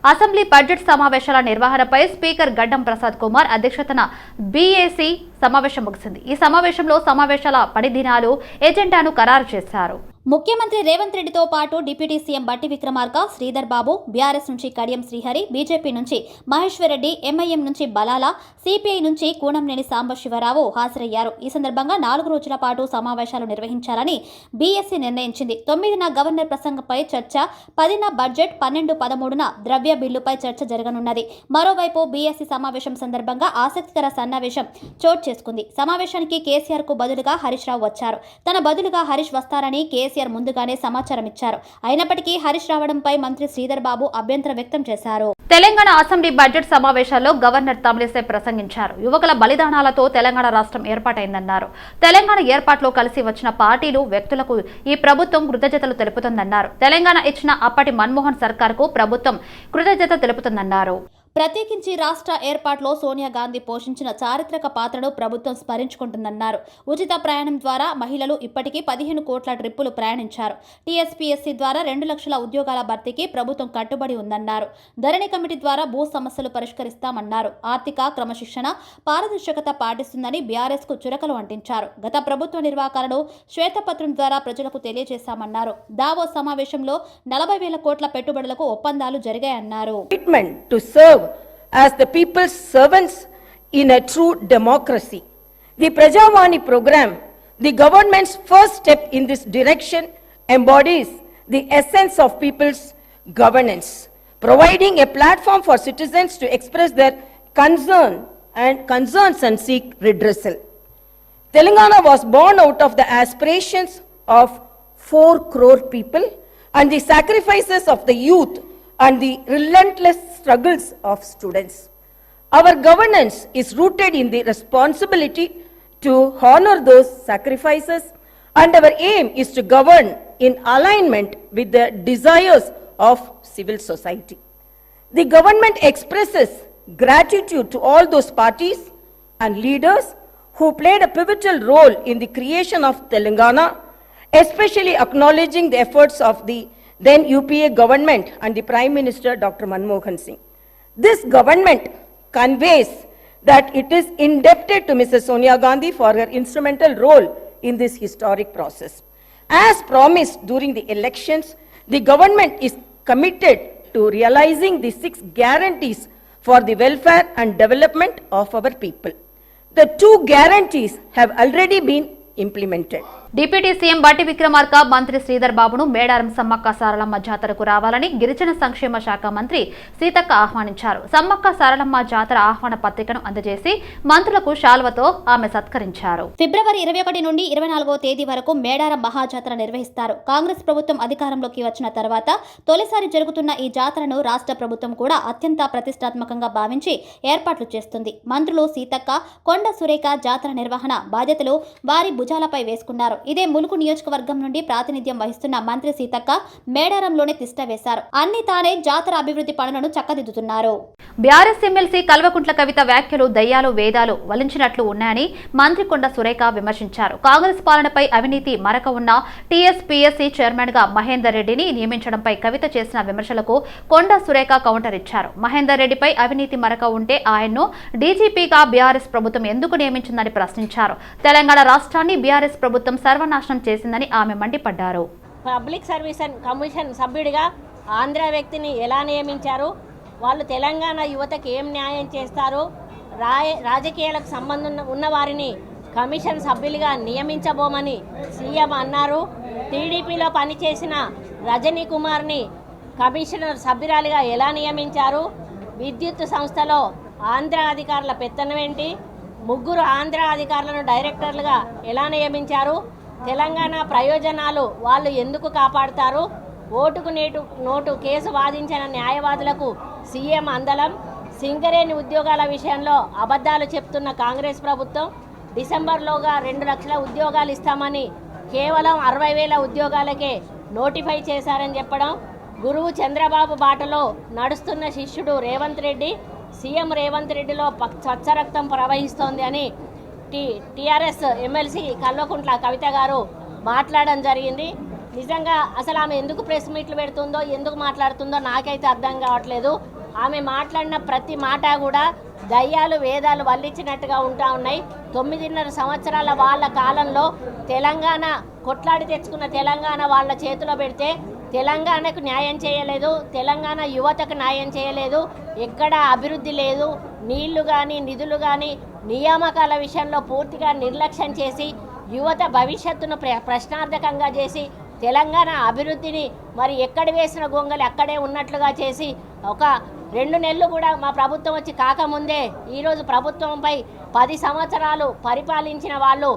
Assembly budget సమావేశాల నిర్వహణపై speaker గడ్డం ప్రసాద్ కుమార్ అధ్యక్షతన బీఏసీ సమావేశం ముగిసింది. ఈ సమావేశంలో సమావేశాల పని దినాలు, ఎజెండాను ఖరారు చేశారు. ముఖ్యమంత్రి రేవంత్ రెడ్డితో పాటు డిప్యూటీ సీఎం బట్టి విక్రమార్క, శ్రీధర్ బాబు, బీఆర్ఎస్ నుంచి కడియం శ్రీహరి, బీజేపీ నుంచి మహేశ్వర్ రెడ్డి, ఎంఐఎం నుంచి బలాల, సిపిఐ నుంచి కూనంనేని సాంబశివరావు హాజరయ్యారు. ఈ సందర్భంగా 4 రోజుల పాటు సమావేశాలు నిర్వహించాలని బీఎస్సీ నిర్ణయించింది. 9న గవర్నర్ ప్రసంగంపై చర్చ, 10న బడ్జెట్, 12, 13న ద్రవ్య బిల్లుపై చర్చ జరగనున్నది. మరోవైపు బీఎస్సీ సమావేశం సందర్భంగా ఆసక్తికర సన్నివేశం చోటు చేసుకుంది. సమావేశానికి కేసీఆర్ కు బదులుగా హరీష్ రావు వచ్చారు. తన బదులుగా హరీష్ వస్తారని కేసీఆర్ ముందుగానే సమాచారం ఇచ్చారు. అయినప్పటికీ హరీష్ రావడంపై మంత్రి శ్రీధర్ బాబు అభ్యంతరం వ్యక్తం చేశారు. తెలంగాణ అసెంబ్లీ బడ్జెట్ సమావేశాల్లో గవర్నర్ తమిళిసై ప్రసంగించారు. యువకుల బలిదానాలతో తెలంగాణ రాష్ట్రం ఏర్పాటైందన్నారు. తెలంగాణ ఏర్పాటులో కలిసి వచ్చిన పార్టీలు, వ్యక్తులకు ఈ ప్రభుత్వం కృతజ్ఞతలు తెలుపుతుందన్నారు. తెలంగాణ ఇచ్చిన అప్పటి మన్మోహన్ సర్కార్కు ప్రభుత్వం కృతజ్ఞత తెలుపుతుందన్నారు. ప్రత్యేకించి రాష్ట్ర ఏర్పాటులో సోనియా గాంధీ పోషించిన చారిత్రక పాత్రను ప్రభుత్వం స్మరించుకుంటుందన్నారు. ఉచిత ప్రయాణం ద్వారా మహిళలు ఇప్పటికీ 15 కోట్ల ట్రిప్పులు ప్రయాణించారు. టీఎస్పీఎస్సీ ద్వారా 2 లక్షల ఉద్యోగాల భర్తీకి ప్రభుత్వం కట్టుబడి ఉందన్నారు. ధరణి కమిటీ ద్వారా భూ సమస్యలు పరిష్కరిస్తామన్నారు. ఆర్థిక క్రమశిక్షణ, పారదర్శకత పాటిస్తుందని బీఆర్ఎస్ కు చురకలు అంటించారు. గత ప్రభుత్వ నిర్వాకాలను శ్వేతపత్రం ద్వారా ప్రజలకు తెలియజేశామన్నారు. దావోస్ సమావేశంలో 40,000 కోట్ల పెట్టుబడులకు ఒప్పందాలు జరిగాయన్నారు. As the people's servants in a true democracy. The Prajavani program, the government's first step in this direction, embodies the essence of people's governance, providing a platform for citizens to express their concerns and seek redressal. Telangana was born out of the aspirations of 4 crore people and the sacrifices of the youth and the relentless struggles of students. Our governance is rooted in the responsibility to honor those sacrifices, and our aim is to govern in alignment with the desires of civil society. The government expresses gratitude to all those parties and leaders who played a pivotal role in the creation of Telangana, especially acknowledging the efforts of the then UPA government and the Prime Minister Dr. Manmohan Singh. This government conveys that it is indebted to Mrs. Sonia Gandhi for her instrumental role in this historic process. As promised during the elections, the government is committed to realizing the 6 guarantees for the welfare and development of our people. The 2 guarantees have already been implemented. Deputy CM బట్టి విక్రమార్క, మంత్రి శ్రీధర్ బాబును మేడారం సమ్మక్క సారలమ్మ జాతరకు రావాలని గిరిజన సంక్షేమ శాఖ మంత్రి సీతక్క ఆహ్వానించారు. సమ్మక్క సారలమ్మ జాతర ఆహ్వాన పత్రికను అందజేసి మంత్రులకు శాల్వతో ఆమె సత్కరించారు. ఫిబ్రవరి 21 నుండి 24వ తేదీ వరకు మేడారం మహాజాతర నిర్వహిస్తారు. కాంగ్రెస్ ప్రభుత్వం అధికారంలోకి వచ్చిన తర్వాత తొలిసారి జరుగుతున్న ఈ జాతరను రాష్ట్ర ప్రభుత్వం కూడా అత్యంత ప్రతిష్టాత్మకంగా భావించి ఏర్పాట్లు చేస్తుంది. మంత్రులు సీతక్క, కొండ సురేఖ జాతర నిర్వహణ బాధ్యతలు వారి భుజాలపై వేసుకున్నారు. ఇదే ములుగు నియోజకవర్గం నుండి ప్రాతినిధ్యం వహిస్తున్న మంత్రి సీతక్క మేడారంలోనే తిష్ట వేశారు. అన్ని తానే జాతర అభివృద్ధి పనులను చక్కదిద్దుతున్నారు. బీఆర్ఎస్ ఎమ్మెల్సీ కల్వకుంట్ల కవిత వ్యాఖ్యలు దయ్యాలు వేదాలు వలించినట్లు ఉన్నాయని మంత్రి కొండ సురేఖ విమర్శించారు. కాంగ్రెస్ పాలనపై అవినీతి మరక ఉన్న టీఎస్పీఎస్సీ చైర్మన్ గా మహేందర్ రెడ్డిని నియమించడంపై కవిత చేసిన విమర్శలకు కొండ సురేఖ కౌంటర్ ఇచ్చారు. మహేందర్ రెడ్డిపై అవినీతి మరక ఉంటే ఆయన్ను డీజీపీగా బీఆర్ఎస్ ప్రభుత్వం ఎందుకు నియమించిందని ప్రశ్నించారు. తెలంగాణ రాష్ట్రాన్ని బీఆర్ఎస్ ప్రభుత్వం సర్వనాశనం చేసిందని ఆమె మండిపడ్డారు. పబ్లిక్ సర్వీస్ కమిషన్ సభ్యుడిగా ఆంధ్ర వ్యక్తిని ఎలా నియమించారు? వాళ్ళు తెలంగాణ యువతకి ఏం న్యాయం చేస్తారు? రాజకీయాలకు సంబంధం ఉన్న వారిని కమిషన్ సభ్యులుగా నియమించబోమని సీఎం అన్నారు. టీడీపీలో పనిచేసిన రజనీ కుమార్ని కమిషనర్ సభ్యురాలిగా ఎలా నియమించారు? విద్యుత్ సంస్థలో ఆంధ్ర అధికారుల పెత్తనం ఏంటి? 3 ఆంధ్ర అధికారులను డైరెక్టర్లుగా ఎలా నియమించారు? తెలంగాణ ప్రయోజనాలు వాళ్ళు ఎందుకు కాపాడుతారు? ఓటుకు నోటు కేసు వాదించిన న్యాయవాదులకు సీఎం అందలం. సింగరేణి ఉద్యోగాల విషయంలో అబద్ధాలు చెప్తున్న కాంగ్రెస్ ప్రభుత్వం డిసెంబర్లోగా 2 లక్షల ఉద్యోగాలు ఇస్తామని కేవలం 60,000 ఉద్యోగాలకే నోటిఫై చేశారని చెప్పడం. గురువు చంద్రబాబు బాటలో నడుస్తున్న శిష్యుడు రేవంత్ రెడ్డి, సీఎం రేవంత్ రెడ్డిలో స్వచ్ఛ రక్తం ప్రవహిస్తోంది అని టీఆర్ఎస్ ఎమ్మెల్సీ కల్వకుంట్ల కవిత గారు మాట్లాడడం జరిగింది. నిజంగా అసలు ఆమె ఎందుకు ప్రెస్ మీట్లు పెడుతుందో, ఎందుకు మాట్లాడుతుందో నాకైతే అర్థం కావట్లేదు. ఆమె మాట్లాడిన ప్రతి మాట కూడా దయ్యాలు వేదాలు వల్లించినట్టుగా ఉన్నాయి. 9.5 సంవత్సరాల వాళ్ళ కాలంలో తెలంగాణ కొట్లాడి తెచ్చుకున్న తెలంగాణ వాళ్ళ చేతిలో పెడితే తెలంగాణకు న్యాయం చేయలేదు, తెలంగాణ యువతకు న్యాయం చేయలేదు, ఎక్కడ అభివృద్ధి లేదు, నీళ్లు కానీ నిధులు కానీ నియామకాల విషయంలో పూర్తిగా నిర్లక్ష్యం చేసి యువత భవిష్యత్తును ప్రశ్నార్థకంగా చేసి తెలంగాణ అభివృద్ధిని మరి ఎక్కడ వేసిన గొంగలి అక్కడే ఉన్నట్లుగా చేసి ఒక 2 నెలలు కూడా మా ప్రభుత్వం వచ్చి కాకముందే ఈరోజు ప్రభుత్వంపై 10 సంవత్సరాలు పరిపాలించిన వాళ్ళు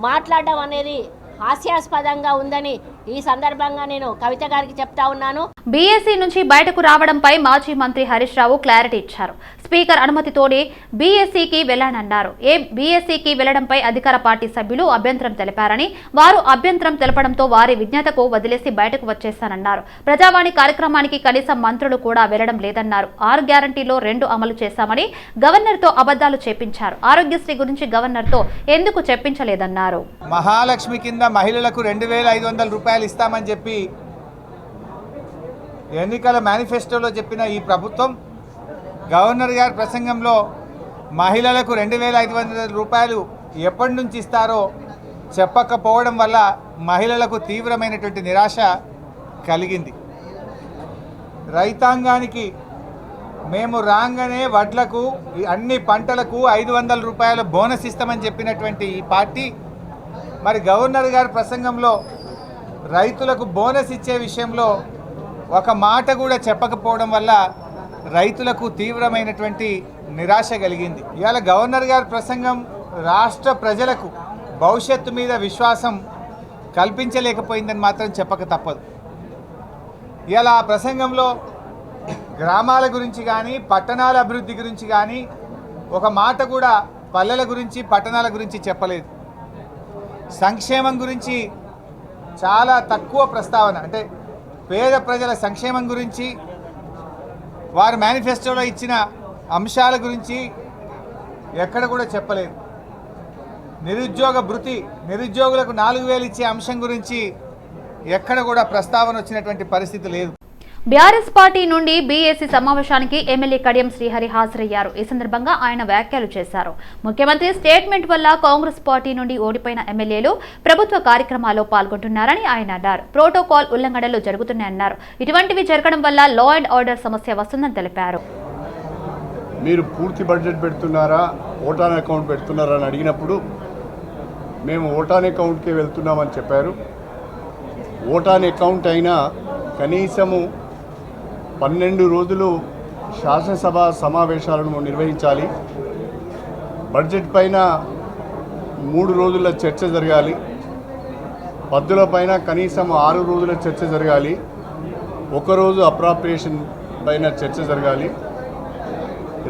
మాట్లాడడం అనేది హాస్యాస్పదంగా ఉందని ఈ సందర్భంగా నేను కవిత గారికి చెప్తా ఉన్నాను. బీఎస్సీ నుంచి బయటకు రావడంపై మాజీ మంత్రి హరీష్ రావు క్లారిటీ ఇచ్చారు. స్పీకర్ అనుమతితోనే బీఎస్సీకి వెళ్లానన్నారు. బీఎస్సీకి వెళ్లడంపై అధికార పార్టీ సభ్యులు అభ్యంతరం తెలిపారని, వారు అభ్యంతరం తెలపడంతో వారి విజ్ఞతకు వదిలేసి బయటకు వచ్చేశానన్నారు. ప్రజావాణి కార్యక్రమానికి కనీసం మంత్రులు కూడా వెళ్లడం లేదన్నారు. 6 గ్యారంటీలో 2 అమలు చేశామని గవర్నర్తో అబద్దాలు చెప్పించారు. ఆరోగ్యశ్రీ గురించి గవర్నర్తో ఎందుకు చెప్పించలేదన్నారు. మహాలక్ష్మి కింద మహిళలకు 2,500 రూపాయలు ఇస్తామని చెప్పి ఎన్నికల మేనిఫెస్టోలో చెప్పిన ఈ ప్రభుత్వం గవర్నర్ గారి ప్రసంగంలో మహిళలకు 2,500 రూపాయలు ఎప్పటి నుంచి ఇస్తారో చెప్పకపోవడం వల్ల మహిళలకు తీవ్రమైనటువంటి నిరాశ కలిగింది. రైతాంగానికి మేము రాగానే వడ్లకు అన్ని పంటలకు 500 రూపాయల బోనస్ ఇస్తామని చెప్పినటువంటి ఈ పార్టీ మరి గవర్నర్ గారి ప్రసంగంలో రైతులకు బోనస్ ఇచ్చే విషయంలో ఒక మాట కూడా చెప్పకపోవడం వల్ల రైతులకు తీవ్రమైనటువంటి నిరాశ కలిగింది. ఇవాళ గవర్నర్ గారి ప్రసంగం రాష్ట్ర ప్రజలకు భవిష్యత్తు మీద విశ్వాసం కల్పించలేకపోయిందని మాత్రం చెప్పక తప్పదు. ఇవాళ ఆ ప్రసంగంలో గ్రామాల గురించి కానీ పట్టణాల అభివృద్ధి గురించి కానీ ఒక మాట కూడా పల్లెల గురించి పట్టణాల గురించి చెప్పలేదు. సంక్షేమం గురించి చాలా తక్కువ ప్రస్తావన, అంటే పేద ప్రజల సంక్షేమం గురించి వారు మేనిఫెస్టోలో ఇచ్చిన అంశాల గురించి ఎక్కడ కూడా చెప్పలేదు. నిరుద్యోగ భృతి, నిరుద్యోగులకు 4,000 ఇచ్చే అంశం గురించి ఎక్కడ కూడా ప్రస్తావన వచ్చినటువంటి పరిస్థితి లేదు. బీఆర్ఎస్ పార్టీ నుండి బీఎస్సీ సమావేశానికి ఎమ్మెల్యే కడియం శ్రీహరి హాజరయ్యారు. ఈ సందర్భంగా ఆయన వ్యాఖ్యలు చేశారు. ముఖ్యమంత్రి స్టేట్మెంట్ వల్ల కాంగ్రెస్ పార్టీ నుండి ఓడిపోయిన ఎమ్మెల్యేలు ప్రభుత్వ కార్యక్రమాల్లో పాల్గొంటున్నారని ఆయన అన్నారు. ప్రోటోకాల్ ఉల్లంఘనలు జరుగుతున్నాయన్నారు. ఇటువంటివి జరగడం వల్ల లా అండ్ ఆర్డర్ సమస్య వస్తుందని తెలిపారు. మీరు పూర్తి బడ్జెట్ పెడుతున్నారా, ఓటాన్ అకౌంట్ పెడుతున్నారా అని అడిగినప్పుడు మేము ఓటాన్ అకౌంట్కే వెళ్తున్నామని చెప్పారు. ఓటాన్ అకౌంట్ అయినా కనీసము 12 రోజులు శాసనసభ సమావేశాలను నిర్వహించాలి. బడ్జెట్ పైన 3 రోజుల చర్చ జరగాలి. పద్దుల పైన కనీసం 6 రోజుల చర్చ జరగాలి. ఒకరోజు అప్రాప్రియేషన్ పైన చర్చ జరగాలి.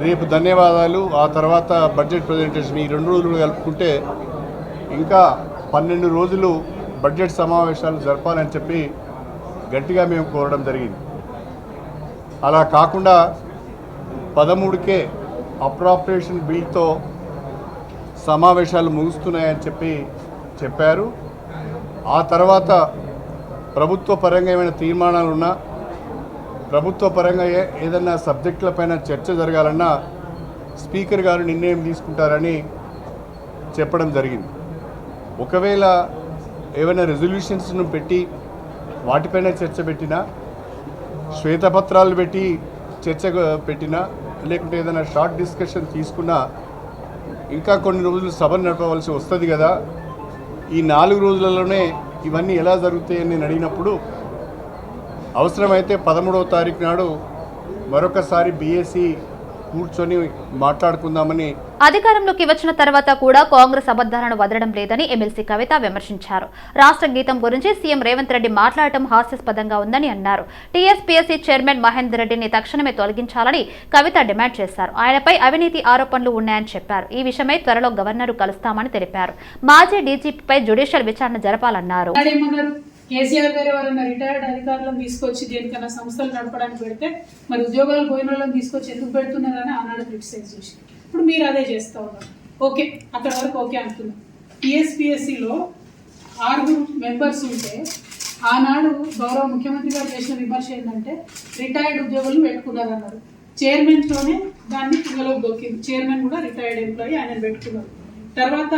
రేపు ధన్యవాదాలు, ఆ తర్వాత బడ్జెట్ ప్రజెంటేషన్, ఈ 2 రోజులు కలుపుకుంటే ఇంకా 12 రోజులు బడ్జెట్ సమావేశాలు జరపాలని చెప్పి గట్టిగా మేము కోరడం జరిగింది. అలా కాకుండా 13కే అప్రాప్రియేషన్ బిల్తో సమావేశాలు ముగుస్తున్నాయని చెప్పారు. ఆ తర్వాత ప్రభుత్వ పరంగా ఏమైనా తీర్మానాలు ఉన్నా, ప్రభుత్వ పరంగా ఏదైనా సబ్జెక్టులపైన చర్చ జరగాలన్నా స్పీకర్ గారు నిర్ణయం తీసుకుంటారని చెప్పడం జరిగింది. ఒకవేళ ఏమైనా రెజల్యూషన్స్ను పెట్టి వాటిపైన చర్చ పెట్టినా, శ్వేతపత్రాలు పెట్టి చర్చ పెట్టినా, లేకుంటే ఏదైనా షార్ట్ డిస్కషన్ తీసుకున్నా ఇంకా కొన్ని రోజులు సభను నడపవలసి వస్తుంది కదా. ఈ 4 రోజులలోనే ఇవన్నీ ఎలా జరుగుతాయని నేను అడిగినప్పుడు అవసరమైతే 13వ తారీఖు నాడు మరొకసారి బీఎస్సీ కూర్చొని మాట్లాడుకుందామని. అధికారంలోకి వచ్చిన తర్వాత కూడా కాంగ్రెస్ అబద్దాలను వదలడం లేదని ఎమ్మెల్సీ కవిత విమర్శించారు. రాష్ట్ర గీతం గురించి సీఎం రేవంత్ రెడ్డి మాట్లాడటం హాస్యాస్పదంగా ఉందని అన్నారు. టీఎస్పీఎస్సీ చైర్మన్ మహేందర్ రెడ్డిని తక్షణమే తొలగించాలని కవిత డిమాండ్ చేశారు. ఆయనపై అవినీతి ఆరోపణలు ఉన్నాయని చెప్పారు. ఈ విషయమై త్వరలో గవర్నర్ కలుస్తామని తెలిపారు. మాజీ డీజీపీపై జ్యుడిషియల్ విచారణ జరపాలన్నారు. కేసీఆర్ గారు ఎవరైనా రిటైర్డ్ అధికారులను తీసుకొచ్చి దేనికన్నా సంస్థలు నడపడానికి పెడితే మరి ఉద్యోగాలు పోయిన వాళ్ళని తీసుకొచ్చి ఎందుకు పెడుతున్నారని ఆనాడు క్రిటిసైజ్ చేసి, ఇప్పుడు మీరు అదే చేస్తూ ఉన్నారు. ఓకే, అక్కడ వరకు ఓకే అనుకున్నాం. టీఎస్పీఎస్సీలో 6 మెంబర్స్ ఉంటే ఆనాడు గౌరవ ముఖ్యమంత్రి గారు చేసిన విమర్శ ఏంటంటే రిటైర్డ్ ఉద్యోగులను పెట్టుకున్నారన్నారు. చైర్మన్తోనే దాన్ని తుంగలోకి దొక్కింది. చైర్మన్ కూడా రిటైర్డ్ ఎంప్లాయీ, ఆయన పెట్టుకున్నారు. తర్వాత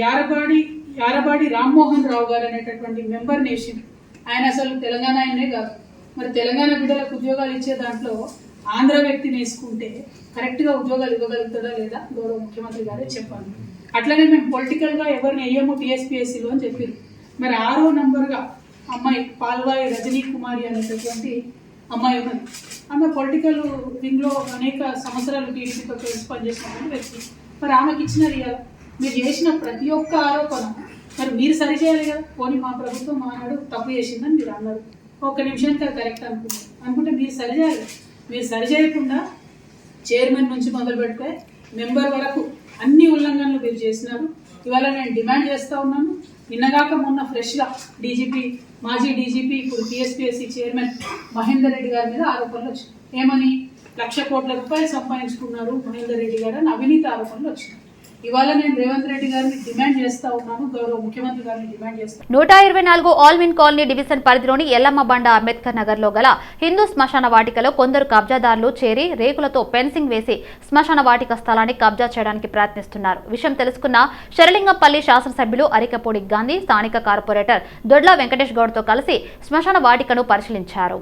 యారబాడి రామ్మోహన్ రావు గారు అనేటటువంటి మెంబర్ నేషన్, ఆయన అసలు తెలంగాణ ఆయనే కాదు. మరి తెలంగాణ బిడ్డలకు ఉద్యోగాలు ఇచ్చే దాంట్లో ఆంధ్ర వ్యక్తిని వేసుకుంటే కరెక్ట్గా ఉద్యోగాలు ఇవ్వగలుగుతుందా లేదా గౌరవ ముఖ్యమంత్రి గారే చెప్పాలి. అట్లనే మేము పొలిటికల్గా ఎవరిని వేయము టీఎస్పీఎస్సీలో అని చెప్పారు. మరి 6వ నంబర్గా అమ్మాయి పాల్వాయి రజనీ కుమారి అనేటటువంటి అమ్మాయి ఉన్నది. ఆమె పొలిటికల్ వింగ్లో అనేక సంవత్సరాలు టీడీపీతో కలిసి పనిచేసినటువంటి వ్యక్తి. మరి ఆమెకి ఇచ్చినారు ఇవాళ. మీరు చేసిన ప్రతి ఒక్క ఆరోపణ మరి మీరు సరిచేయాలి కదా. పోనీ మా ప్రభుత్వం మానాడు తప్పు చేసిందని మీరు అన్నారు, ఒక్క నిమిషానికి అది కరెక్ట్ అనుకుంటే మీరు సరిచేయాలి. మీరు సరిచేయకుండా చైర్మన్ నుంచి మొదలు పెడితే మెంబర్ వరకు అన్ని ఉల్లంఘనలు మీరు చేసినారు. ఇవాళ నేను డిమాండ్ చేస్తూ ఉన్నాను. నిన్నగాక మొన్న ఫ్రెష్గా మాజీ డీజీపీ ఇప్పుడు టీఎస్పీఎస్సీ చైర్మన్ మహేందర్ రెడ్డి గారి మీద ఆరోపణలు వచ్చినాయి. ఏమని? 1,00,00,000 కోట్ల సంపాదించుకున్నారు మహేందర్ రెడ్డి గారు అని అవినీతి ఆరోపణలు వచ్చినాయి. ఇవాళ నేను రేవంత్ రెడ్డి గారిని డిమాండ్ చేస్తా ఉన్నాను, గౌరవ ముఖ్యమంత్రి గారిని డిమాండ్ చేస్తాను. 124 ఆల్విన్ కాలనీ డివిజన్ పరిధిలోని ఎల్లమ్మబండ అంబేద్కర్ నగర్ లో గల హిందూ శ్మశాన వాటికలో కొందరు కబ్జాదారులు చేరి రేకులతో ఫెన్సింగ్ వేసి శ్మశాన వాటిక స్థలాన్ని కబ్జా చేయడానికి ప్రయత్నిస్తున్నారు. విషయం తెలుసుకున్న శరలింగంపల్లి శాసనసభ్యులు అరికపూడి గాంధీ స్థానిక కార్పొరేటర్ దొడ్ల వెంకటేష్ గౌడ్తో కలిసి శ్మశాన వాటికను పరిశీలించారు.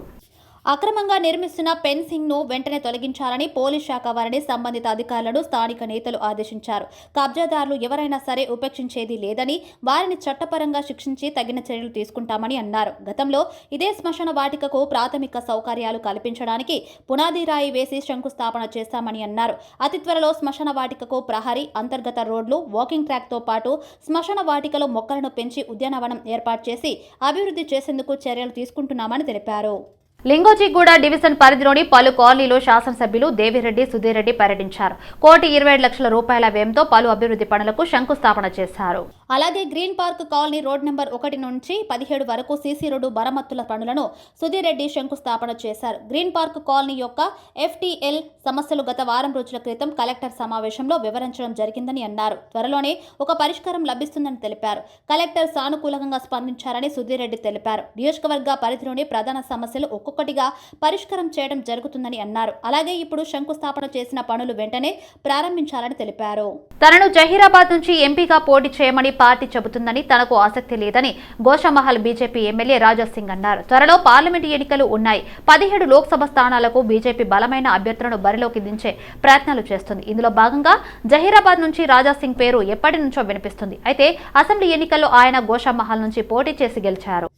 అక్రమంగా నిర్మిస్తున్న ఫెన్సింగ్ ను వెంటనే తొలగించాలని పోలీస్ శాఖ వారిని సంబంధిత అధికారులను స్థానిక నేతలు ఆదేశించారు. కబ్జాదారులు ఎవరైనా సరే ఉపేక్షించేది లేదని, వారిని చట్టపరంగా శిక్షించి తగిన చర్యలు తీసుకుంటామని అన్నారు. గతంలో ఇదే శ్మశాన వాటికకు ప్రాథమిక సౌకర్యాలు కల్పించడానికి పునాది రాయి వేసి శంకుస్థాపన చేస్తామని అన్నారు. అతి త్వరలో శ్మశాన వాటికకు ప్రహరీ, అంతర్గత రోడ్లు, వాకింగ్ ట్రాక్ తో పాటు శ్మశాన వాటికలో మొక్కలను పెంచి ఉద్యానవనం ఏర్పాటు చేసి అభివృద్ధి చేసేందుకు చర్యలు తీసుకుంటున్నామని తెలిపారు. లింగోజిగూడ డివిజన్ పరిధిలోని పలు కాలనీలో శాసనసభ్యులు దేవిరెడ్డి సుధీర్ రెడ్డి పర్యటించారు. 1,27,00,000 రూపాయల వ్యయంతో పలు అభివృద్ధి పనులకు శంకుస్థాపన చేశారు. అలాగే green park colony road number 1 నుంచి 17 వరకు సీసీ రోడ్డు మరమ్మతుల పనులను సుధీర్ రెడ్డి శంకుస్థాపన చేశారు. గ్రీన్ పార్క్ కాలనీ యొక్క FTL సమస్యలు గత వారం రోజుల క్రితం కలెక్టర్ సమావేశంలో వివరించడం జరిగిందని అన్నారు. త్వరలోనే ఒక పరిష్కారం లభిస్తుందని తెలిపారు. కలెక్టర్ సానుకూలంగా స్పందించారని సుధీర్ రెడ్డి తెలిపారు. నియోజకవర్గ పరిధిలోని ప్రధాన సమస్యలు ఒక్కొక్కటిగా పరిష్కారం చేయడం జరుగుతుందని అన్నారు. అలాగే ఇప్పుడు శంకుస్థాపన చేసిన పనులు వెంటనే ప్రారంభించాలని తెలిపారు. తనను జహీరాబాద్ నుంచి ఎంపీగా పోటీ చేయమని పార్టీ చెబుతుందని, తనకు ఆసక్తి లేదని గోషామహల్ బీజేపీ ఎమ్మెల్యే రాజా సింగ్ అన్నారు. త్వరలో పార్లమెంటు ఎన్నికలు ఉన్నాయి. 17 లోక్సభ స్థానాలకు బీజేపీ బలమైన అభ్యర్థులను బరిలోకి దించే ప్రయత్నాలు చేస్తుంది. ఇందులో భాగంగా జహీరాబాద్ నుంచి రాజా సింగ్ పేరు ఎప్పటి నుంచో వినిపిస్తుంది. అయితే అసెంబ్లీ ఎన్నికల్లో ఆయన గోషామహల్ నుంచి పోటీ చేసి గెలిచారు.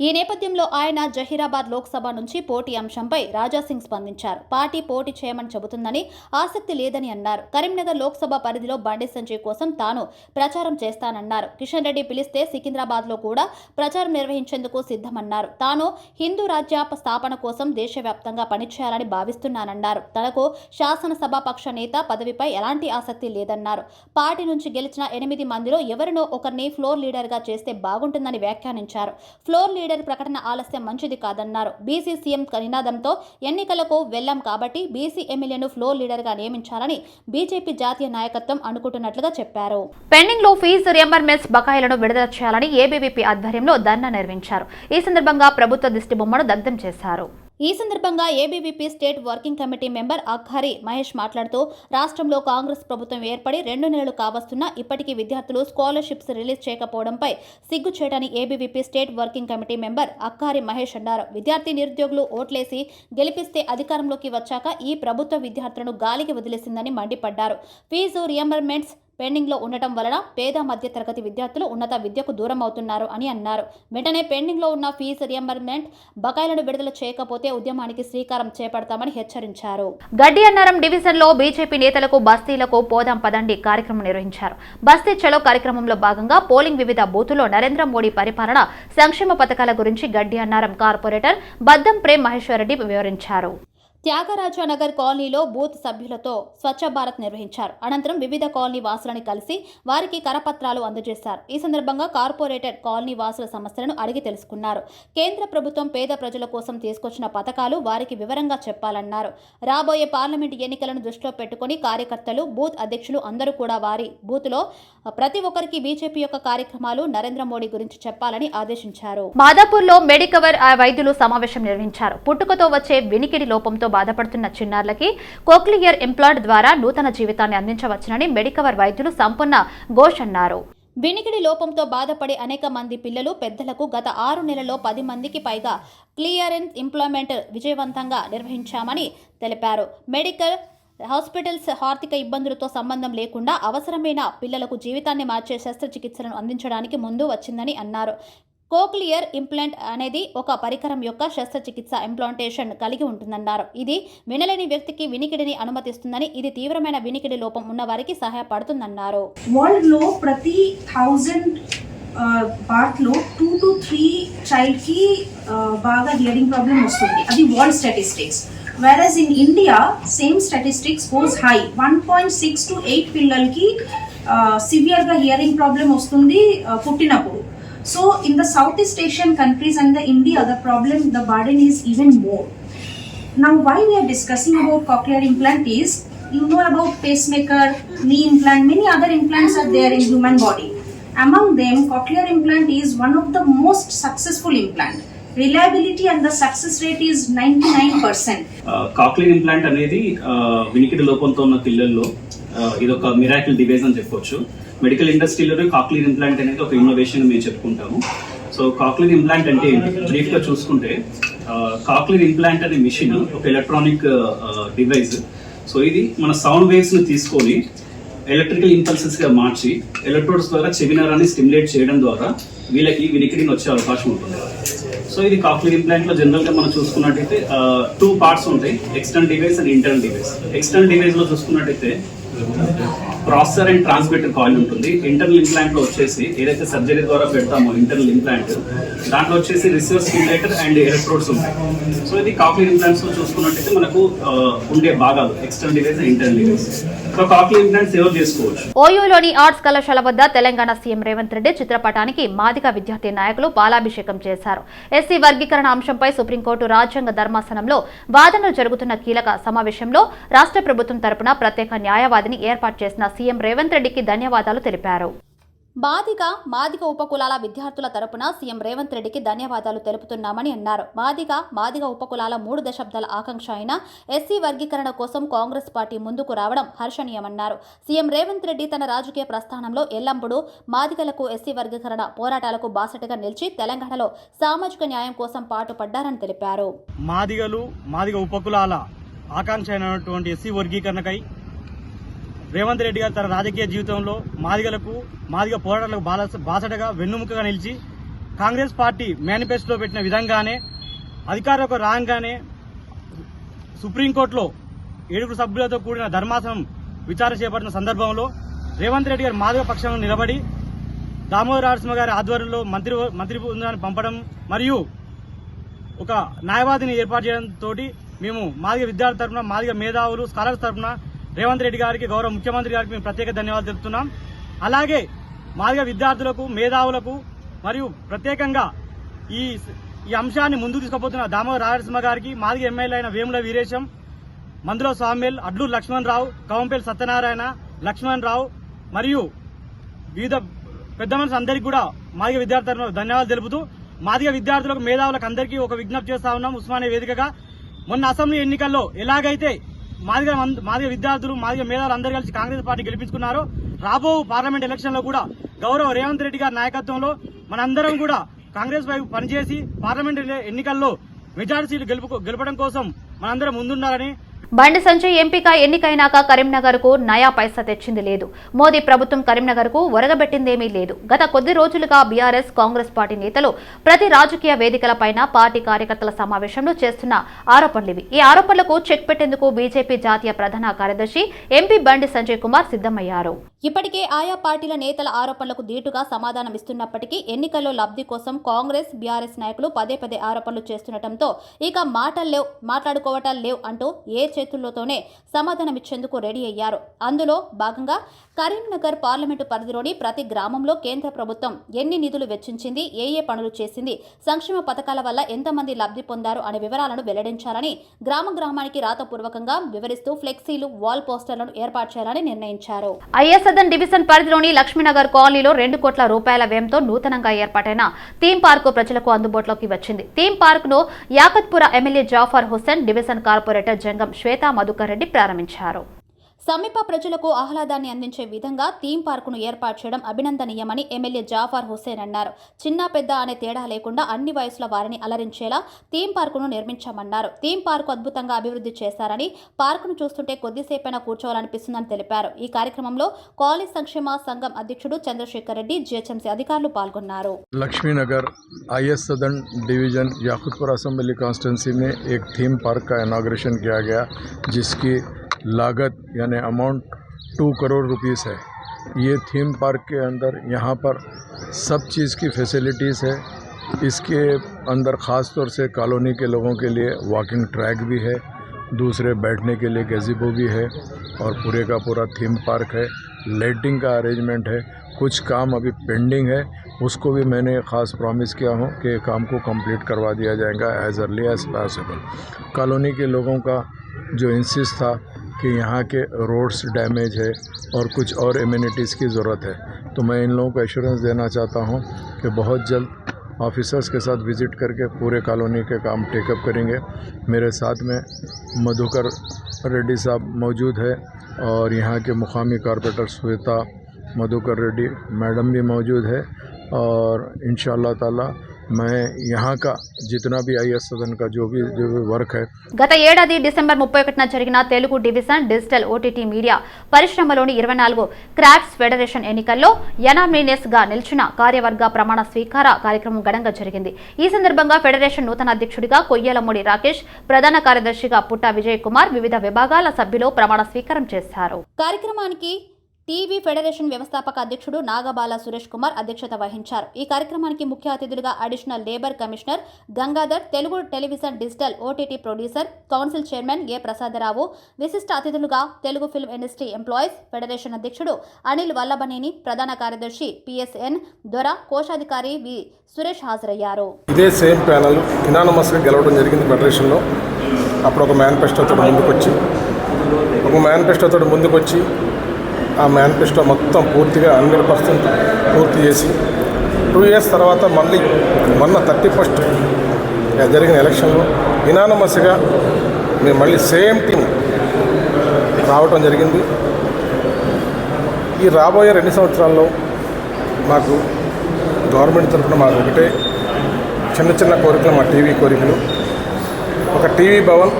ఈ నేపథ్యంలో ఆయన జహీరాబాద్ లోక్సభ నుంచి పోటీ అంశంపై రాజాసింగ్ స్పందించారు. పార్టీ పోటీ చేయమని చెబుతుందని, ఆసక్తి లేదని అన్నారు. కరీంనగర్ లోక్సభ పరిధిలో బండి సంజయ్ కోసం తాను ప్రచారం చేస్తానన్నారు. కిషన్ రెడ్డి పిలిస్తే సికింద్రాబాద్ లో కూడా ప్రచారం నిర్వహించేందుకు సిద్ధమన్నారు. తాను హిందూ రాజ్య స్థాపన కోసం దేశవ్యాప్తంగా పనిచేయాలని భావిస్తున్నానన్నారు. తనకు శాసనసభాపక్ష నేత పదవిపై ఎలాంటి ఆసక్తి లేదన్నారు. పార్టీ నుంచి గెలిచిన 8 మందిలో ఎవరినో ఒకరిని ఫ్లోర్ లీడర్ గా చేస్తే బాగుంటుందని వ్యాఖ్యానించారు. ఫ్లోర్ లీడర్ ప్రకటన ఆలస్యం మంచిది కాదన్నారు. బీసీ సీఎం నినాదంతో ఎన్నికలకు వెళ్లాం కాబట్టి బీసీ ఎమ్మెల్యేను ఫ్లోర్ లీడర్ గా నియమించాలని బీజేపీ జాతీయ నాయకత్వం అనుకుంటున్నట్లుగా చెప్పారు. పెండింగ్ లో ఫీజు రియంబర్స్మెంట్స్ బకాయిలను విడుదల చేయాలని ఏబీవీపీ ఆధ్వర్యంలో ధర్నా నిర్వహించారు. ఈ సందర్భంగా ప్రభుత్వ దిష్టిబొమ్మను దగ్ధం చేశారు. ఈ సందర్భంగా ABVP state working committee member Akhari Mahesh మాట్లాడుతూ, రాష్ట్రంలో కాంగ్రెస్ ప్రభుత్వం ఏర్పడి 2 నెలలు కావస్తున్నా ఇప్పటికీ విద్యార్థులు స్కాలర్షిప్స్ రిలీజ్ చేయకపోవడంపై సిగ్గు చేయడాన్ని ABVP state working committee member Akhari Mahesh అన్నారు. విద్యార్థి నిరుద్యోగులు ఓట్లేసి గెలిపిస్తే అధికారంలోకి వచ్చాక ఈ ప్రభుత్వ విద్యార్థులను గాలికి వదిలేసిందని మండిపడ్డారు. ఫీజు రియంబర్స్మెంట్స్ పెండింగ్ లో ఉండటం వలన పేద మధ్య తరగతి విద్యార్థులు ఉన్నత విద్యకు దూరం అవుతున్నారు అని అన్నారు. వెంటనే పెండింగ్ లో ఉన్న ఫీజు రియంబర్స్మెంట్ బకాయిలను విడుదల చేయకపోతే ఉద్యమానికి శ్రీకారం చేపడతామని హెచ్చరించారు. గడ్డి అన్నారం డివిజన్ లో బీజేపీ నేతలకు బస్తీలకు పోదాం పదండి కార్యక్రమం నిర్వహించారు. బస్తీ చలో కార్యక్రమంలో భాగంగా పోలింగ్ వివిధ బూతుల్లో నరేంద్ర మోడీ పరిపాలన, సంక్షేమ పథకాల గురించి గడ్డి అన్నారం కార్పొరేటర్ బద్దం ప్రేమ్ మహేశ్వర్ రెడ్డి వివరించారు. త్యాగరాజనగర్ కాలనీలో బూత్ సభ్యులతో స్వచ్ఛ భారత్ నిర్వహించారు. అనంతరం వివిధ కాలనీ వాసులను కలిసి వారికి కరపత్రాలు అందజేశారు. ఈ సందర్భంగా కార్పొరేటర్ కాలనీ వాసుల సమస్యలను అడిగి తెలుసుకున్నారు. కేంద్ర ప్రభుత్వం పేద ప్రజల కోసం తీసుకొచ్చిన పథకాలు వారికి వివరంగా చెప్పాలన్నారు. రాబోయే పార్లమెంటు ఎన్నికలను దృష్టిలో పెట్టుకుని కార్యకర్తలు, బూత్ అధ్యక్షులు అందరూ కూడా వారి బూత్లో ప్రతి ఒక్కరికి బీజేపీ యొక్క కార్యక్రమాలు, నరేంద్ర మోడీ గురించి చెప్పాలని ఆదేశించారు. మాదాపూర్లో మెడికవర్ వైద్యులు సమావేశం నిర్వహించారు. పుట్టుకతో వచ్చే వినికిడి లోపంతో బాధపడుతున్న చిన్నారులకి కోక్లియర్ ఇంప్లాంట్ ద్వారా నూతన జీవితాన్ని అందించవచ్చునని మెడికవర్ వైద్యులు సంపూర్ణ ఘోష్ అన్నారు. వినికిడి లోపంతో బాధపడే అనేక మంది పిల్లలు పెద్దలకు గత 6 నెలల్లో 10 మందికి పైగా క్లియరెన్స్ ఇంప్లాంట్ విజయవంతంగా నిర్వహించామని తెలిపారు. మెడికల్ హాస్పిటల్స్ ఆర్థిక ఇబ్బందులతో సంబంధం లేకుండా అవసరమైన పిల్లలకు జీవితాన్ని మార్చే శస్త్రచికిత్సలను అందించడానికి ముందు వచ్చిందని అన్నారు. కోక్లియర్ ఇంప్లాంట్ అనేది ఒక పరికరం యొక్క శస్త్రచికిత్స ఇంప్లాంటేషన్ కలిగి ఉంటుందన్నారు. ఇది వినలేని వ్యక్తికి వినికిడిని అనుమతిస్తుందని, ఇది తీవ్రమైన వినికిడి లోపం ఉన్న వారికి సహాయపడుతుందన్నారు. వరల్డ్ లో ప్రతి 1000 బాత్ లో 2 to 3 చైల్డ్ కి బాగా హియరింగ్ ప్రాబ్లం వస్తుంది. అది world statistics. whereas in India same statistics goes high. 1.6 to 8 పిల్లలకి సివియర్ గా హియరింగ్ ప్రాబ్లం వస్తుంది పుట్టినప్పుడు. So in the Southeast Asian countries and the India, the problem, the burden is even more. Now why we are discussing about cochlear implant is, you know about pacemaker, knee implant, many other implants are there in human body. Among them, cochlear implant is one of the most successful implant. Reliability and the success rate is 99%. Cochlear implant అనేది వినికిడి లోపంతో ఉన్న పిల్లల్లో ఇది ఒక miracle device అని చెప్పొచ్చు. Medical ఇండస్ట్రీలో కాక్లియర్ ఇంప్లాంట్ అనేది ఒక ఇన్నోవేషన్ మేము చెప్పుకుంటాము. సో కాక్లియర్ ఇంప్లాంట్ అంటే ఏంటి బ్రీఫ్ గా చూసుకుంటే, కాక్లియర్ ఇంప్లాంట్ అనే మిషన్ ఒక ఎలక్ట్రానిక్ డివైస్. సో ఇది మన సౌండ్ వేవ్స్ ని తీసుకొని ఎలక్ట్రికల్ ఇంపల్సెస్ గా మార్చి ఎలక్ట్రోడ్స్ ద్వారా చెవినరాన్ని స్టిమ్యులేట్ చేయడం ద్వారా వీళ్ళకి వినికిడిని వచ్చే అవకాశం ఉంటుంది. సో ఇది కాక్లియర్ ఇంప్లాంట్ లో జనరల్ గా మనం చూసుకున్నట్టయితే 2 పార్ట్స్ ఉంటాయి, external device and internal device. External device లో చూసుకున్నట్టయితే ప్రాసెసర్ అండ్ ట్రాన్స్మిటర్ కాయిల్ ఉంటుంది. ఇంటర్నల్ ఇంప్లాంట్ లో వచ్చేసి ఏదైతే సర్జరీ ద్వారా పెడతామో ఇంటర్నల్ ఇంప్లాంట్, దాంట్లో వచ్చేసి రిసీవర్ స్టిమ్యులేటర్ అండ్ ఎలక్ట్రోడ్స్ ఉంటాయి. సో ఇది కాక్లియర్ ఇంప్లాంట్స్ లో చూసుకున్నట్టయితే మనకు ఉండే భాగాలు external device and internal device. So cochlear implants ఎవరు చేసుకోవచ్చు. ఓయూలోని ఆర్ట్స్ కళాశాల వద్ద తెలంగాణ సీఎం రేవంత్ రెడ్డి చిత్రపటానికి మాదిగ విద్యార్థి నాయకులు పాలాభిషేకం చేశారు. ఎస్సీ వర్గీకరణ అంశంపై సుప్రీంకోర్టు రాజ్యాంగ ధర్మాసనంలో వాదనలు జరుగుతున్న కీలక సమావేశంలో రాష్ట్ర ప్రభుత్వం తరపున ప్రత్యేక న్యాయవాదిని ఏర్పాటు చేసిన సీఎం రేవంత్ రెడ్డికి ధన్యవాదాలు తెలిపారు. మాదిగ ఉపకులాల విద్యార్థుల తరపున సీఎం రేవంత్ రెడ్డికి ధన్యవాదాలు తెలుపుతున్నామని అన్నారు. మాదిగ ఉపకులాల 3 దశాబ్దాల ఆకాంక్ష అయిన ఎస్సీ వర్గీకరణ కోసం కాంగ్రెస్ పార్టీ ముందుకు రావడం హర్షణీయమన్నారు. సీఎం రేవంత్ రెడ్డి తన రాజకీయ ప్రస్థానంలో ఎల్లప్పుడూ మాదిగలకు ఎస్సీ వర్గీకరణ పోరాటాలకు బాసటగా నిలిచి తెలంగాణలో సామాజిక న్యాయం కోసం పాటుపడ్డారని తెలిపారు. మాదిగ ఉపకులాల ఆకాంక్ష అయినటువంటి ఎస్సీ వర్గీకరణకై రేవంత్ రెడ్డి గారు తన రాజకీయ జీవితంలో మాదిగ పోరాటాలకు బాసటగా వెన్నుముకగా నిలిచి కాంగ్రెస్ పార్టీ మేనిఫెస్టోలో పెట్టిన విధంగానే అధికారంలోకి రాగానే సుప్రీంకోర్టులో 7 సభ్యులతో కూడిన ధర్మాసనం విచారణ చేపట్టిన సందర్భంలో రేవంత్ రెడ్డి గారు మాదిగ పక్షంలో నిలబడి దామోదర నరసింహ గారి ఆధ్వర్యంలో మంత్రి బృందాన్ని పంపడం మరియు ఒక న్యాయవాదిని ఏర్పాటు చేయడంతో మేము మాదిగ విద్యార్థుల తరఫున, మాదిగ మేధావులు, స్కాలర్స్ తరఫున రేవంత్ రెడ్డి గారికి, గౌరవ ముఖ్యమంత్రి గారికి మేము ప్రత్యేక ధన్యవాదాలు తెలుపుతున్నాం. అలాగే మాదిగ విద్యార్థులకు, మేధావులకు మరియు ప్రత్యేకంగా ఈ అంశాన్ని ముందుకు తీసుకుపోతున్న దామోదర రాజనరసింహ గారికి, మాదిగ ఎమ్మెల్యే అయిన వేముల వీరేశం, మందుల స్వామిల్, అడ్లూరు లక్ష్మణ్ రావు, కవంపేలి సత్యనారాయణ, లక్ష్మణ్ రావు మరియు వివిధ పెద్ద మనుషులు అందరికీ కూడా మాదిగ విద్యార్థులకు ధన్యవాదాలు తెలుపుతూ, మాదిగ విద్యార్థులకు, మేధావులకు అందరికీ ఒక విజ్ఞప్తి చేస్తా ఉన్నాం. ఉస్మానియా వేదికగా మొన్న అసెంబ్లీ ఎన్నికల్లో ఎలాగైతే మాదిగ విద్యార్థులు, మాదిగ మేధావులు అందరూ కలిసి కాంగ్రెస్ పార్టీ గెలిపించుకున్నారు, రాబో పార్లమెంట్ ఎలక్షన్ లో కూడా గౌరవ రేవంత్ రెడ్డి గారి నాయకత్వంలో మనందరం కూడా కాంగ్రెస్ వైపు పనిచేసి పార్లమెంట్ ఎన్నికల్లో మెజారిటీ సీట్లు గెలపడం కోసం మనందరం ముందుండాలని. బండి సంజయ్ ఎంపీగా ఎన్నికైనాక కరీంనగర్ కు నయా పైసా తెచ్చింది లేదు. మోదీ ప్రభుత్వం కరీంనగర్ కు ఒరగబెట్టిందేమీ లేదు. గత కొద్ది రోజులుగా బీఆర్ఎస్, కాంగ్రెస్ పార్టీ నేతలు ప్రతి రాజకీయ వేదికలపైన పార్టీ కార్యకర్తల సమావేశంలో చేస్తున్న ఆరోపణలివి. ఈ ఆరోపణలకు చెక్ పెట్టేందుకు బీజేపీ జాతీయ ప్రధాన కార్యదర్శి ఎంపీ బండి సంజయ్ కుమార్ సిద్ధమయ్యారు. ఇప్పటికే ఆయా పార్టీల నేతల ఆరోపణలకు దీటుగా సమాధానమిస్తున్నప్పటికీ ఎన్నికల్లో లబ్ధి కోసం కాంగ్రెస్, బీఆర్ఎస్ నాయకులు పదే ఆరోపణలు చేస్తుండటంతో ఇక మాట్లాడుకోవటాలు లేవు అంటూ ఏ చేతుల్లోతోనే సమాధానమిచ్చేందుకు రెడీ అయ్యారు. అందులో భాగంగా కరీంనగర్ పార్లమెంటు పరిధిలోని ప్రతి గ్రామంలో కేంద్ర ప్రభుత్వం ఎన్ని నిధులు వెచ్చించింది, ఏ పనులు చేసింది, సంక్షేమ పథకాల వల్ల ఎంతమంది లబ్ధి పొందారు అనే వివరాలను వెల్లడించాలని, గ్రామానికి రాతపూర్వకంగా వివరిస్తూ ఫ్లెక్సీలు, వాల్ పోస్టర్లను ఏర్పాటు చేయాలని నిర్ణయించారు. ఐఎస్ సదర్న్ డివిజన్ పరిధిలోని లక్ష్మీనగర్ కాలనీలో 2 కోట్ల రూపాయల వ్యయంతో నూతనంగా ఏర్పాటైన థీమ్ పార్క్ ప్రజలకు అందుబాటులోకి వచ్చింది. థీమ్ పార్క్ ను Yakutpura MLA Jafar Hussain, division corporator Jangam Swetha Madhukar Reddy ప్రారంభించారు. సమీప ప్రజలకు ఆహ్లాదాన్ని అందించే విధంగా థీమ్ పార్కును ఏర్పాటు చేయడం అభినందనీయమని ఎమ్మెల్యే జాఫర్ హుస్సేన్ అన్నారు. చిన్న పెద్ద అనే తేడా లేకుండా అన్ని వయసుల వారిని అలరించేలా థీమ్ పార్కును నిర్మించామన్నారు. థీమ్ పార్కు అద్భుతంగా అభివృద్ధి చేశారని, పార్కును చూస్తుంటే కొద్దిసేపైనా కూర్చోవాలనిపిస్తుందని తెలిపారు. ఈ కార్యక్రమంలో కాలనీ సంక్షేమ సంఘం అధ్యక్షుడు చంద్రశేఖర్ రెడ్డి, జీహెచ్ఎంసీ అధికారులు పాల్గొన్నారు. Laxminagar IS southern division Yakutpura assembly constituency में एक थीम पार्क का इनॉग्रेशन किया गया, जिसकी लागत यानी अमाउंट 2 करोड़ रुपीस है। ये थीम पार्क के अंदर यहाँ पर सब चीज़ की फैसिलिटीज़ है। इसके अंदर ख़ास तौर से कॉलोनी के लोगों के लिए वॉकिंग ट्रैक भी है, दूसरे बैठने के लिए गज़ीबो भी है और पूरे का पूरा थीम पार्क है। लाइटिंग का अरेंजमेंट है। कुछ काम अभी पेंडिंग है, उसको भी मैंने ख़ास प्रॉमिस किया हूँ कि काम को कंप्लीट करवा दिया जाएगा as early as possible. Colony के लोगों का जो इंसिस्ट था कि यहाँ के रोड्स डैमेज है और कुछ और एमिनिटीज़ की ज़रूरत है, तो मैं इन लोगों को एश्योरेंस देना चाहता हूँ कि बहुत जल्द ऑफिसर्स के साथ विज़िट करके पूरे कॉलोनी के काम टेकअप करेंगे। मेरे साथ में मधुकर रेड्डी साहब मौजूद है और यहाँ के मुकामी कॉर्पोरेटर श्वेता मधुकर रेड्डी मैडम भी मौजूद है और इंशाअल्लाह ताला मैं यहाँ का जितना भी IS सदन का जो भी वर्क है। గత ఏడాది డిసెంబర్ 31న జరిగిన Telugu division digital OTT media పరిశ్రమలోని 24 క్రాఫ్ట్స్ ఫెడరేషన్ ఎన్నికల్లో ఎనామినెస్ గా నిలిచిన కార్యవర్గ ప్రమాణ స్వీకార కార్యక్రమం ఘనంగా జరిగింది. ఈ సందర్భంగా ఫెడరేషన్ నూతన అధ్యక్షుడిగా కొయ్యలమూడి రాకేష్, ప్రధాన కార్యదర్శిగా పుట్ట విజయ్ కుమార్, వివిధ విభాగాల సభ్యులు ప్రమాణ స్వీకారం చేశారు. కార్యక్రమానికి టీవీ ఫెడరేషన్ వ్యవస్థాపక అధ్యక్షుడు నాగబాల సురేష్ కుమార్ అధ్యక్షత వహించారు. ఈ కార్యక్రమానికి ముఖ్య అతిథులుగా additional labour commissioner Gangadhar, Telugu television digital OTT producer council chairman A Prasada Rao, విశిష్ట అతిథులుగా Telugu film industry employees federation అధ్యక్షుడు అనిల్ వల్లభనేని, ప్రధాన కార్యదర్శి PSN దొర, కోశాధికారి వి సురేష్ హాజరయ్యారు. ఇదే సేమ్ ప్యానల్ ఇనానమస్గా గెలవడం జరిగింది ఫెడరేషన్లో. అప్పుడు ఒక మేనిఫెస్టోతో ముందుకొచ్చి ఆ మేనిఫెస్టో మొత్తం పూర్తిగా 100% పూర్తి చేసి 2 years తర్వాత మళ్ళీ మొన్న 31st జరిగిన ఎలక్షన్లో ఇనానమస్గా మేము మళ్ళీ సేమ్ టీం రావటం జరిగింది. ఈ రాబోయే 2 సంవత్సరాల్లో మాకు గవర్నమెంట్ తరఫున మాకు ఒకటే చిన్న కోరికలు, మా టీవీ కోరికలు. ఒక టీవీ భవన్,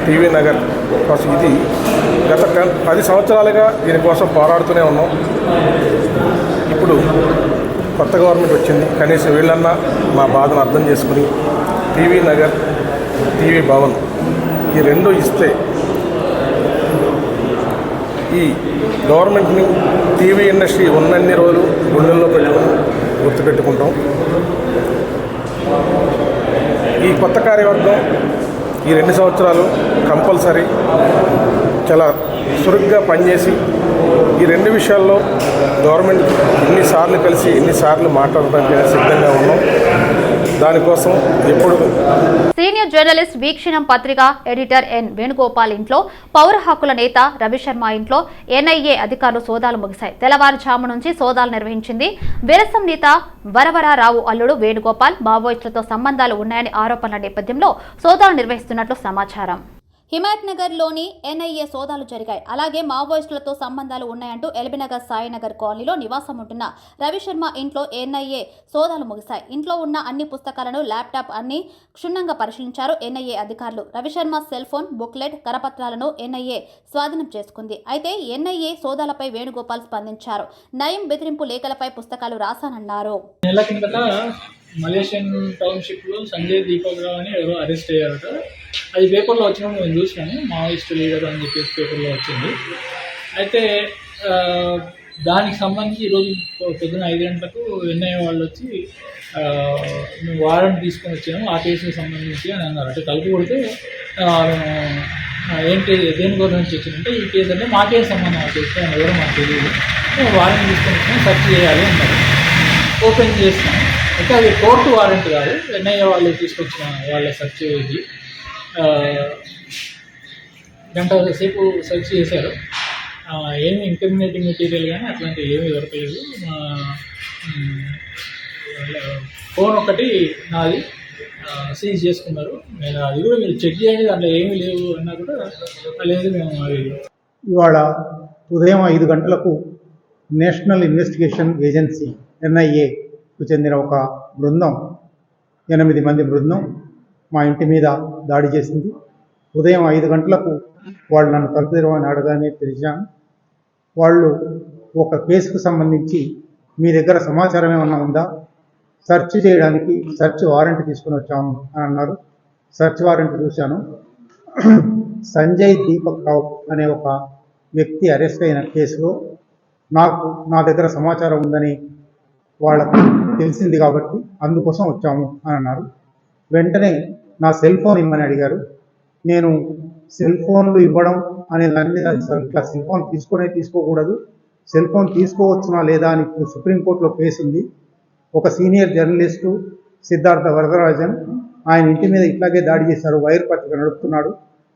టీవీ నగర్ కోసం ఇది గత 10 సంవత్సరాలుగా దీనికోసం పోరాడుతూనే ఉన్నాం. ఇప్పుడు కొత్త గవర్నమెంట్ వచ్చింది, కనీసం వీళ్ళన్నా మా బాధను అర్థం చేసుకుని టీవీ నగర్, టీవీ భవన్ ఈ 2 ఇస్తే ఈ గవర్నమెంట్ని టీవీ ఇండస్ట్రీ ఉన్నన్ని రోజులు గుండెల్లో పెట్టుకుని గుర్తుపెట్టుకుంటాం. ఈ కొత్త కార్యవర్గం ఈ 2 సంవత్సరాలు కంపల్సరీ చాలా చురుగ్గా పనిచేసి ఈ 2 విషయాల్లో గవర్నమెంట్ ఎన్నిసార్లు కలిసి ఎన్నిసార్లు మాట్లాడడానికి సిద్ధంగా ఉన్నాం. దానికోసం ఎప్పుడు సీనియర్ జర్నలిస్ట్ వీక్షణం పత్రిక ఎడిటర్ ఎన్ వేణుగోపాల్ ఇంట్లో, పౌర హక్కుల నేత రవిశర్మ ఇంట్లో NIA అధికారులు సోదాలు ముగిశాయి. తెల్లవారుజాము నుంచి సోదాలు నిర్వహించింది. విరసం నేత వరవరారావు అల్లుడు వేణుగోపాల్ మావోయిస్టులతో సంబంధాలు ఉన్నాయని ఆరోపణల నేపథ్యంలో సోదాలు నిర్వహిస్తున్నట్లు సమాచారం. హిమాయత్ నగర్లోని NIA సోదాలు జరిగాయి. అలాగే మావోయిస్టులతో సంబంధాలు ఉన్నాయంటూ ఎల్బీనగర్ సాయినగర్ కాలనీలో నివాసం ఉంటున్న రవిశర్మ ఇంట్లో NIA సోదాలు ముగిశాయి. ఇంట్లో ఉన్న అన్ని పుస్తకాలను, ల్యాప్టాప్ అన్ని క్షుణ్ణంగా పరిశీలించారు NIA అధికారులు. రవిశర్మ సెల్ ఫోన్, బుక్లెట్, కరపత్రాలను NIA స్వాధీనం చేసుకుంది. అయితే NIA సోదాలపై వేణుగోపాల్ స్పందించారు. నయం బెదిరింపు లేఖలపై పుస్తకాలు రాశానన్నారు. మలేషియన్ టౌన్షిప్లో సంజయ్ దీపక్ రావు అని ఎవరో అరెస్ట్ అయ్యారట. అది పేపర్లో వచ్చినప్పుడు నేను చూసాను, మావోయిస్ట్ లీడర్ అని చెప్పేసి పేపర్లో వచ్చింది. అయితే దానికి సంబంధించి ఈరోజు పొద్దున 5 గంటలకు NIA వాళ్ళు వచ్చి మేము వారెంట్ తీసుకొని వచ్చాము ఆ కేసుకి సంబంధించి అని అన్నారు. అంటే తలుపు కొడితే ఏంటి దేని గురించి వచ్చిందంటే ఈ కేసు అంటే మా కేసు సంబంధం ఆ కేసు అని ఎవరో మాకు తెలియదు, వారెంట్ తీసుకొని వచ్చాము, సెర్చ్ చేయాలి అన్నారు. ఓపెన్ చేస్తాం. అయితే అది కోర్టు వారెంట్ కాదు, NIA వాళ్ళు తీసుకొచ్చిన వాళ్ళ సెర్చ్ ఇది గంట సేపు సెర్చ్ చేశారు. ఏమి ఇంక్రిమినేటింగ్ మెటీరియల్ కానీ అట్లాంటివి ఏమీ దొరకలేదు. ఫోన్ ఒకటి నాది సీజ్ చేసుకున్నారు. నేను అది కూడా మీరు చెక్ చేయండి, దాంట్లో ఏమీ లేవు అన్నా కూడా లేదు. మేము అది ఇవాళ ఉదయం 5 గంటలకు నేషనల్ ఇన్వెస్టిగేషన్ ఏజెన్సీ NIAకు చెందిన ఒక బృందం 8 మంది బృందం మా ఇంటి మీద దాడి చేసింది. ఉదయం 5 గంటలకు వాళ్ళు నన్ను తలుపు తెరవని అడగానే తెరిచాను. వాళ్ళు ఒక కేసుకు సంబంధించి మీ దగ్గర సమాచారం ఏమన్నా ఉందా, సెర్చ్ చేయడానికి సెర్చ్ వారెంట్ తీసుకుని వచ్చాము అని అన్నారు. సెర్చ్ వారెంట్ చూశాను. సంజయ్ దీపక్ రావు అనే ఒక వ్యక్తి అరెస్ట్ అయిన కేసులో నా దగ్గర సమాచారం ఉందని వాళ్ళకు తెలిసింది కాబట్టి అందుకోసం వచ్చాము అని అన్నారు. వెంటనే నా సెల్ ఫోన్ ఇమ్మని అడిగారు. నేను సెల్ ఫోన్లు ఇవ్వడం అనే దాని మీద ఇట్లా సెల్ ఫోన్ తీసుకోకూడదు, సెల్ ఫోన్ తీసుకోవచ్చునా లేదా అని ఇప్పుడు సుప్రీంకోర్టులో కేసు ఉంది. ఒక సీనియర్ జర్నలిస్టు సిద్ధార్థ వరదరాజన్ ఆయన ఇంటి మీద ఇట్లాగే దాడి చేశారు. వైర్ పత్రిక నడుపుతున్నాడు.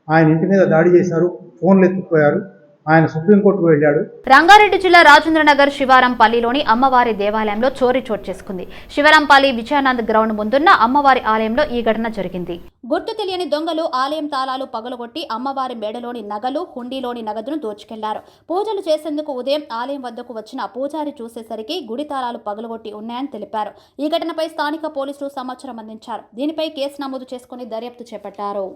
ఆయన ఇంటి మీద దాడి చేశారు, ఫోన్లు ఎత్తుకుపోయారు. ఆయన సుప్రీంకోర్టుకు వెళ్ళాడు. రంగారెడ్డి జిల్లా రాజేంద్రనగర్ శివారంపల్లిలోని అమ్మవారి దేవాలయంలో చోరీ చోటు చేసుకుంది. శివరంపల్లి విజయానంద్ గ్రౌండ్ ముందున్న అమ్మవారి ఆలయంలో ఈ ఘటన జరిగింది. గుర్తు తెలియని దొంగలు ఆలయం తాళాలు పగలగొట్టి అమ్మవారి మేడలోని నగలు, హుండీలోని నగదును దోచుకెళ్లారు. పూజలు చేసేందుకు ఉదయం ఆలయం వద్దకు వచ్చిన పూజారి చూసేసరికి గుడి తాళాలు పగలగొట్టి ఉన్నాయని తెలిపారు. ఈ ఘటనపై స్థానిక పోలీసులు సమాచారం అందించారు. దీనిపై కేసు నమోదు చేసుకుని దర్యాప్తు చేపట్టారు.